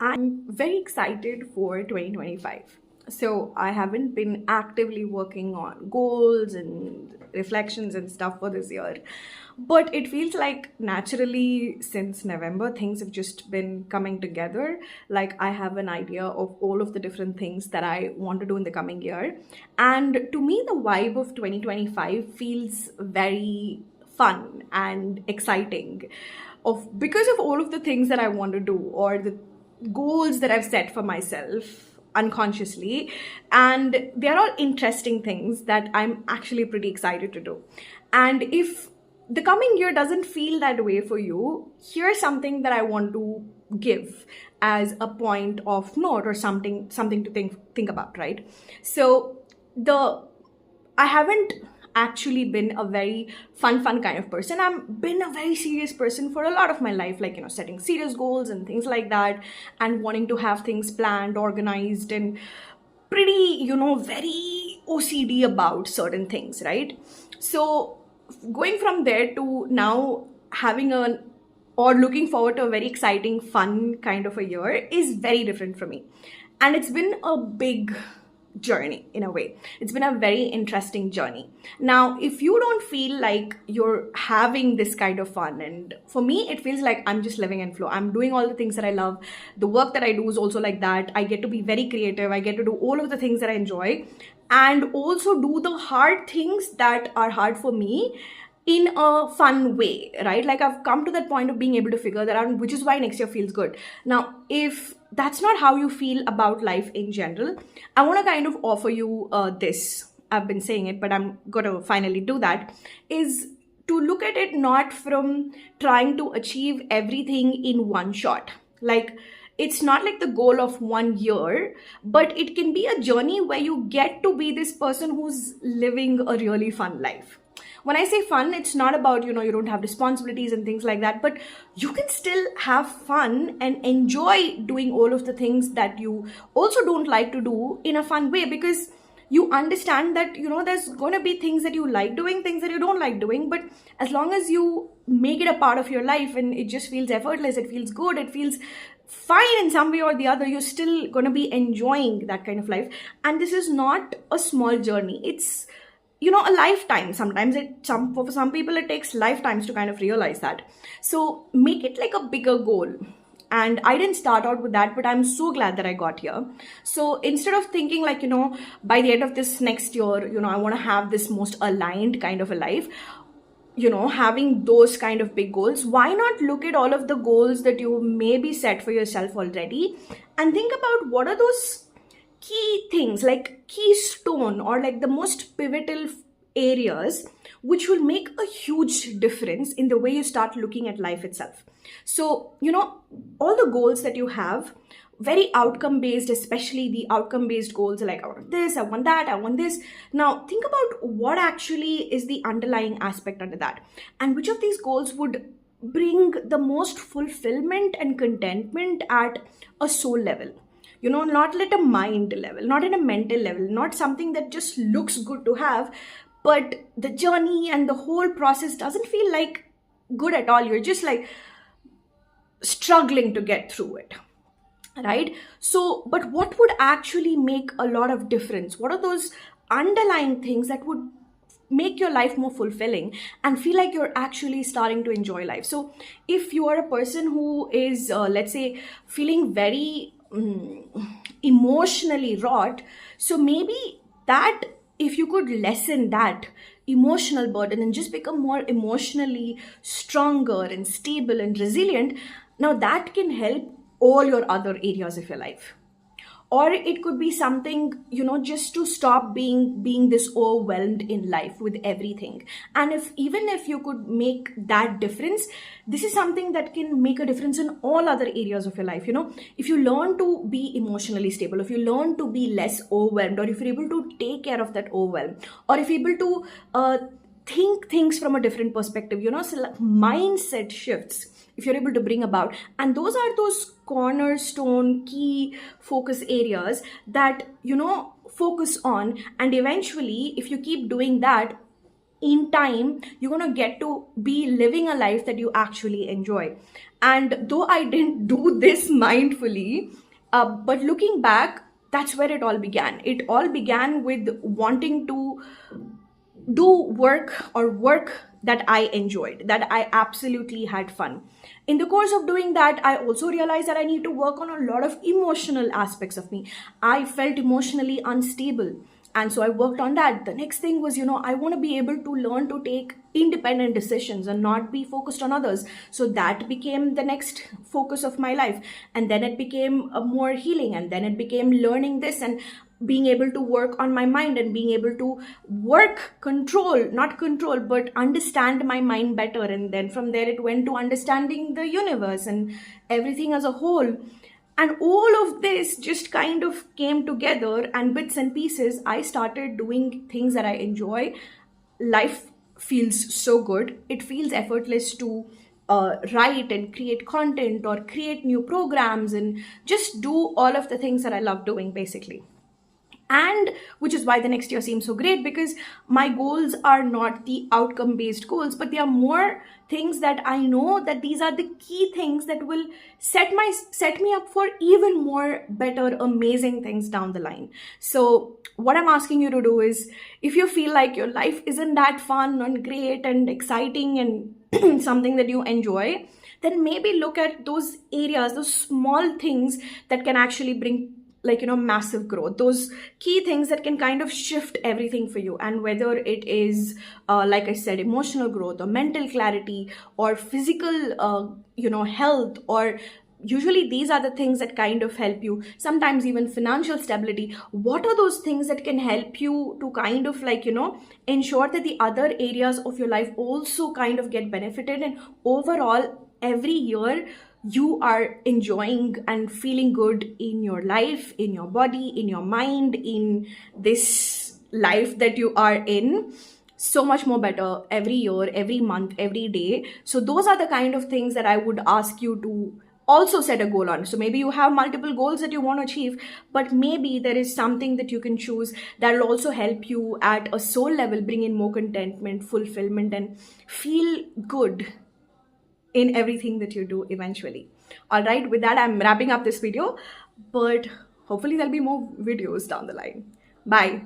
I'm very excited for 2025. So, I haven't been actively working on goals and reflections and stuff for this year. But it feels like naturally since November, things have just been coming together. Like, I have an idea of all of the different things that I want to do in the coming year. And to me, the vibe of 2025 feels very fun and exciting because of all of the things that I want to do or the goals that I've set for myself unconsciously. And they're all interesting things that I'm actually pretty excited to do. And if the coming year doesn't feel that way for you, here's something that I want to give as a point of note or something to think about, right? So the I haven't actually been a very fun kind of person. I've been a very serious person for a lot of my life, like, setting serious goals and things like that, and wanting to have things planned, organized, and pretty, very OCD about certain things, right? So, going from there to now having a or looking forward to a very exciting, fun kind of a year is very different for me. And it's been a big journey in a way. It's been a very interesting journey. Now, if you don't feel like you're having this kind of fun, and for me, it feels like I'm just living in flow. I'm doing all the things that I love. The work that I do is also like that. I get to be very creative. I get to do all of the things that I enjoy and also do the hard things that are hard for me in a fun way, right? Like, I've come to that point of being able to figure that out, which is why next year feels good. Now, if that's not how you feel about life in general, I want to kind of offer you this. I've been saying it, but I'm going to finally do that. Is to look at it not from trying to achieve everything in one shot. Like, it's not like the goal of 1 year, but it can be a journey where you get to be this person who's living a really fun life. When I say fun, it's not about, you don't have responsibilities and things like that, but you can still have fun and enjoy doing all of the things that you also don't like to do in a fun way, because you understand that, there's going to be things that you like doing, things that you don't like doing, but as long as you make it a part of your life and it just feels effortless, it feels good, it feels fine in some way or the other, you're still going to be enjoying that kind of life. And this is not a small journey. It's a lifetime. Sometimes for some people it takes lifetimes to kind of realize that. So make it like a bigger goal. And I didn't start out with that, but I'm so glad that I got here. So instead of thinking like, by the end of this next year, I want to have this most aligned kind of a life, having those kind of big goals, why not look at all of the goals that you maybe set for yourself already and think about what are those key things, like keystone or like the most pivotal areas which will make a huge difference in the way you start looking at life itself. So, all the goals that you have, very outcome based, especially the outcome based goals, like I want this, I want that, I want this. Now, think about what actually is the underlying aspect under that, and which of these goals would bring the most fulfillment and contentment at a soul level. Not at a mind level, not at a mental level, not something that just looks good to have, but the journey and the whole process doesn't feel like good at all. You're just like struggling to get through it, right? So, but what would actually make a lot of difference? What are those underlying things that would make your life more fulfilling and feel like you're actually starting to enjoy life? So if you are a person who is, let's say, feeling very emotionally wrought, so maybe that, if you could lessen that emotional burden and just become more emotionally stronger and stable and resilient, now that can help all your other areas of your life. Or it could be something, just to stop being this overwhelmed in life with everything. And if you could make that difference, this is something that can make a difference in all other areas of your life. If you learn to be emotionally stable, if you learn to be less overwhelmed, or if you're able to take care of that overwhelm, or if you're able to think things from a different perspective, so like mindset shifts, if you're able to bring about, and those are those cornerstone key focus areas that focus on. And eventually, if you keep doing that, in time you're going to get to be living a life that you actually enjoy. And though I didn't do this mindfully, but looking back, that's where it all began. It all began with wanting to do work that I enjoyed, that I absolutely had fun. In the course of doing that, I also realized that I need to work on a lot of emotional aspects of me. I felt emotionally unstable. And so I worked on that. The next thing was, I want to be able to learn to take independent decisions and not be focused on others. So that became the next focus of my life. And then it became a more healing. And then it became learning this and being able to work on my mind and being able to not control, but understand my mind better. And then from there, it went to understanding the universe and everything as a whole. And all of this just kind of came together, and bits and pieces, I started doing things that I enjoy. Life feels so good. It feels effortless to write and create content or create new programs and just do all of the things that I love doing, basically. And which is why the next year seems so great, because my goals are not the outcome based goals, but they are more things that I know that these are the key things that will set me up for even more better, amazing things down the line. So what I'm asking you to do is, if you feel like your life isn't that fun and great and exciting and something that you enjoy, then maybe look at those areas, those small things that can actually bring, like, massive growth, those key things that can kind of shift everything for you. And whether it is like I said, emotional growth or mental clarity or physical health, or usually these are the things that kind of help you, sometimes even financial stability. What are those things that can help you to kind of, like, ensure that the other areas of your life also kind of get benefited, and overall every year you are enjoying and feeling good in your life, in your body, in your mind, in this life that you are in, so much more better every year, every month, every day. So those are the kind of things that I would ask you to also set a goal on. So maybe you have multiple goals that you want to achieve, but maybe there is something that you can choose that will also help you at a soul level bring in more contentment, fulfillment, and feel good in everything that you do eventually. All right, with that, I'm wrapping up this video, but hopefully there'll be more videos down the line. Bye.